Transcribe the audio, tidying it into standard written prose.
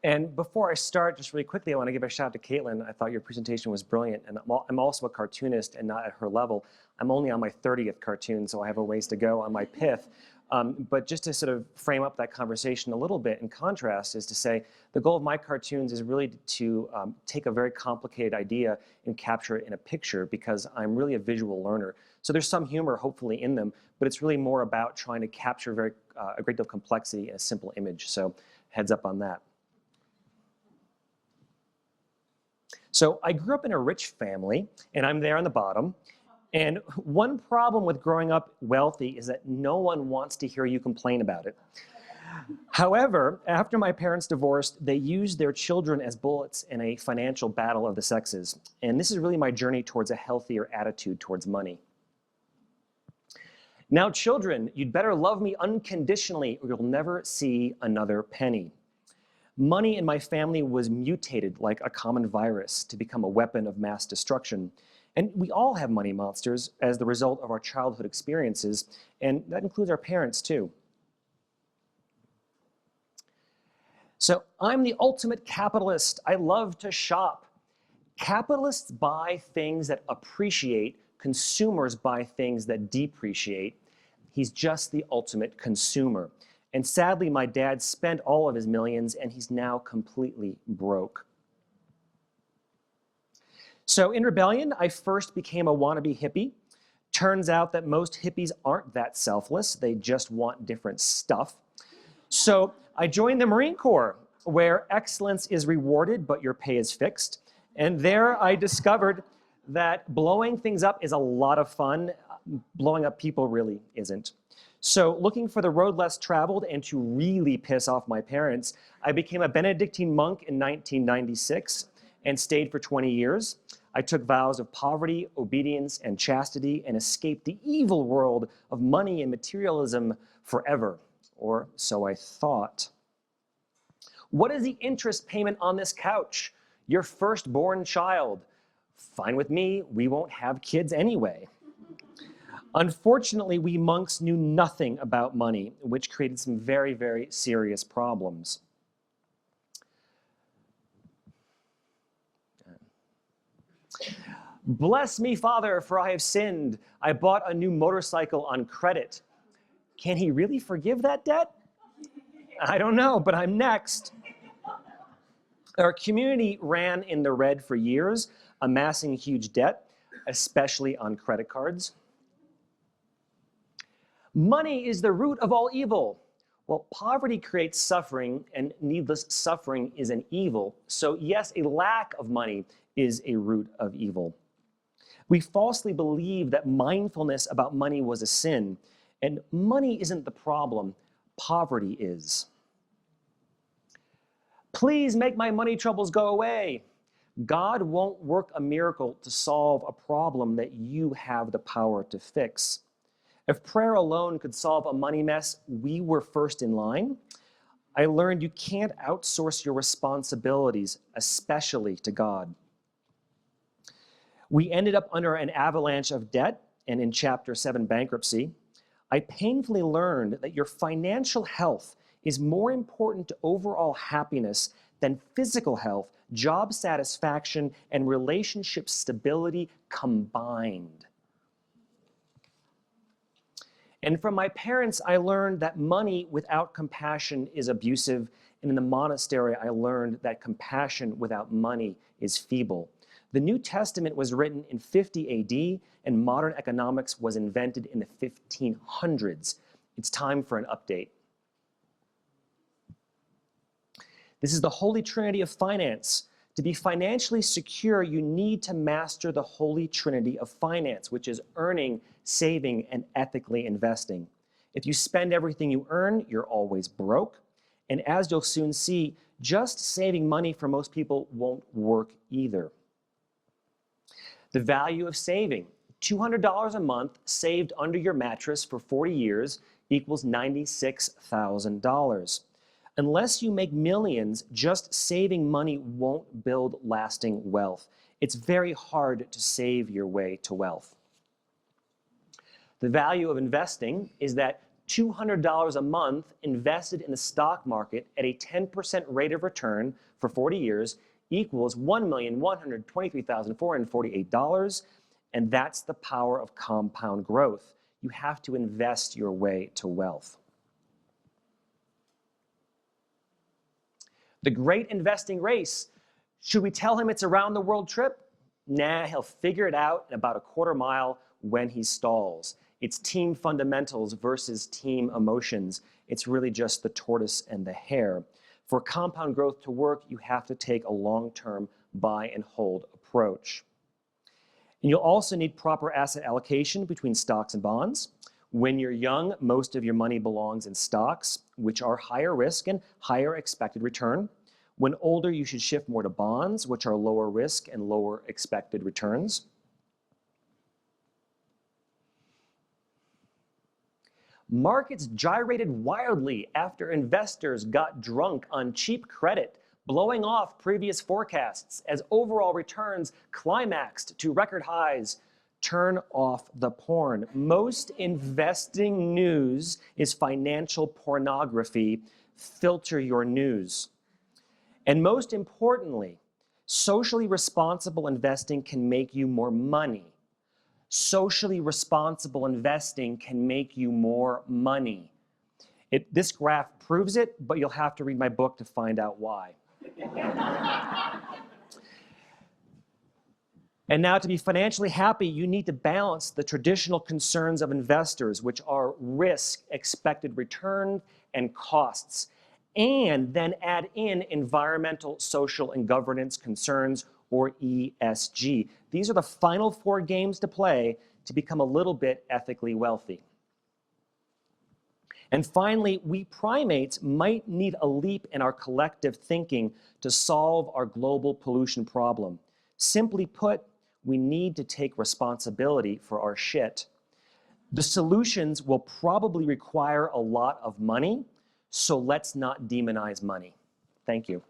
And before I start, just really quickly, I want to give a shout out to Caitlin. I thought your presentation was brilliant, and I'm also a cartoonist and not at her level. I'm only on my 30th cartoon, so I have a ways to go on my pith. But just to sort of frame up that conversation a little bit in contrast is to say the goal of my cartoons is really to take a very complicated idea and capture it in a picture, because I'm really a visual learner. So there's some humor hopefully in them, but it's really more about trying to capture a great deal of complexity in a simple image. So heads up on that. So I grew up in a rich family, and I'm there on the bottom. And one problem with growing up wealthy is that no one wants to hear you complain about it. However, after my parents divorced, they used their children as bullets in a financial battle of the sexes. And this is really my journey towards a healthier attitude towards money. Now, children, you'd better love me unconditionally or you'll never see another penny. Money in my family was mutated like a common virus to become a weapon of mass destruction. And we all have money monsters as the result of our childhood experiences, and that includes our parents too. So I'm the ultimate capitalist. I love to shop. Capitalists buy things that appreciate, consumers buy things that depreciate. He's just the ultimate consumer. And sadly, my dad spent all of his millions and he's now completely broke. So in rebellion, I first became a wannabe hippie. Turns out that most hippies aren't that selfless. They just want different stuff. So I joined the Marine Corps, where excellence is rewarded, but your pay is fixed. And there I discovered that blowing things up is a lot of fun. Blowing up people really isn't. So looking for the road less traveled and to really piss off my parents, I became a Benedictine monk in 1996 and stayed for 20 years. I took vows of poverty, obedience, and chastity and escaped the evil world of money and materialism forever, or so I thought. What is the interest payment on this couch? Your firstborn child. Fine with me, we won't have kids anyway. Unfortunately, we monks knew nothing about money, which created some very, very serious problems. Bless me, Father, for I have sinned. I bought a new motorcycle on credit. Can he really forgive that debt? I don't know, but I'm next. Our community ran in the red for years, amassing huge debt, especially on credit cards. Money is the root of all evil. Well, poverty creates suffering, and needless suffering is an evil. So yes, a lack of money is a root of evil. We falsely believe that mindfulness about money was a sin, and money isn't the problem, poverty is. Please make my money troubles go away. God won't work a miracle to solve a problem that you have the power to fix. If prayer alone could solve a money mess, we were first in line. I learned you can't outsource your responsibilities, especially to God. We ended up under an avalanche of debt and in Chapter 7 bankruptcy. I painfully learned that your financial health is more important to overall happiness than physical health, job satisfaction, and relationship stability combined. And from my parents, I learned that money without compassion is abusive. And in the monastery, I learned that compassion without money is feeble. The New Testament was written in 50 AD, and modern economics was invented in the 1500s. It's time for an update. This is the Holy Trinity of finance. To be financially secure, you need to master the Holy Trinity of finance, which is earning, saving, and ethically investing. If you spend everything you earn, you're always broke. And as you'll soon see, just saving money for most people won't work either. The value of saving. $200 a month saved under your mattress for 40 years equals $96,000. Unless you make millions, just saving money won't build lasting wealth. It's very hard to save your way to wealth. The value of investing is that $200 a month invested in the stock market at a 10% rate of return for 40 years equals $1,123,448. And that's the power of compound growth. You have to invest your way to wealth. The great investing race. Should we tell him it's a round the world trip? Nah, he'll figure it out in about a quarter mile when he stalls. It's team fundamentals versus team emotions. It's really just the tortoise and the hare. For compound growth to work, you have to take a long-term buy and hold approach. And you'll also need proper asset allocation between stocks and bonds. When you're young, most of your money belongs in stocks, which are higher risk and higher expected return. When older, you should shift more to bonds, which are lower risk and lower expected returns. Markets gyrated wildly after investors got drunk on cheap credit, blowing off previous forecasts as overall returns climaxed to record highs. Turn off the porn. Most investing news is financial pornography. Filter your news. And most importantly, socially responsible investing can make you more money. Socially responsible investing can make you more money. This graph proves it, but you'll have to read my book to find out why. And now, to be financially happy, you need to balance the traditional concerns of investors, which are risk, expected return, and costs, and then add in environmental, social, and governance concerns, or ESG. These are the final 4 games to play to become a little bit ethically wealthy. And finally, we primates might need a leap in our collective thinking to solve our global pollution problem. Simply put, we need to take responsibility for our shit. The solutions will probably require a lot of money, so let's not demonize money. Thank you.